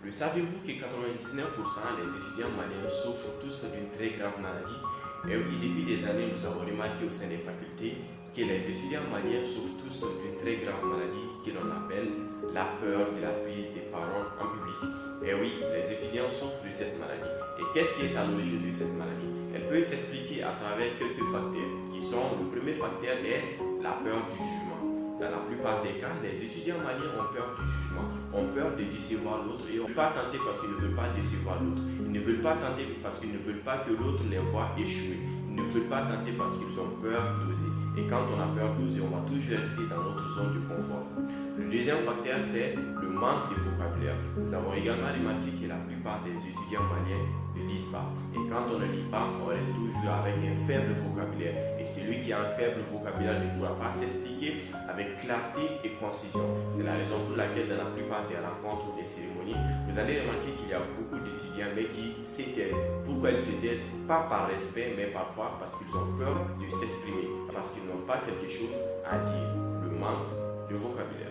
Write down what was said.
Le savez-vous que 99% des étudiants maliens souffrent tous d'une très grave maladie? Et oui, depuis des années, nous avons remarqué au sein des facultés que les étudiants maliens souffrent tous d'une très grave maladie que l'on appelle la peur de la prise des paroles en public. Et oui, les étudiants souffrent de cette maladie. Et qu'est-ce qui est à l'origine de cette maladie? Elle peut s'expliquer à travers quelques facteurs qui sont, le premier facteur est la peur du jugement. Dans la plupart des cas, les étudiants maliens ont peur du jugement, ont peur de décevoir l'autre et ne veulent pas tenter parce qu'ils ne veulent pas décevoir l'autre. Ils ne veulent pas tenter parce qu'ils ne veulent pas que l'autre les voie échouer. Ils ne veulent pas tenter parce qu'ils ont peur d'oser. Et quand on a peur d'oser, on va toujours rester dans notre zone de confort. Le deuxième facteur, c'est le manque de vocabulaire. Nous avons également remarqué que la plupart des étudiants maliens ne lisent pas. Et quand on ne lit pas, on reste toujours avec un faible vocabulaire. Et celui qui a un faible vocabulaire ne pourra pas s'expliquer avec clarté et concision. C'est la raison pour laquelle dans la plupart des rencontres ou des cérémonies, vous allez remarquer qu'il y a beaucoup d'étudiants mais qui s'étaient. Pourquoi ils se taisent? Pas par respect, mais parfois parce qu'ils ont peur de s'exprimer, parce qu'ils n'ont pas quelque chose à dire. Le manque de vocabulaire.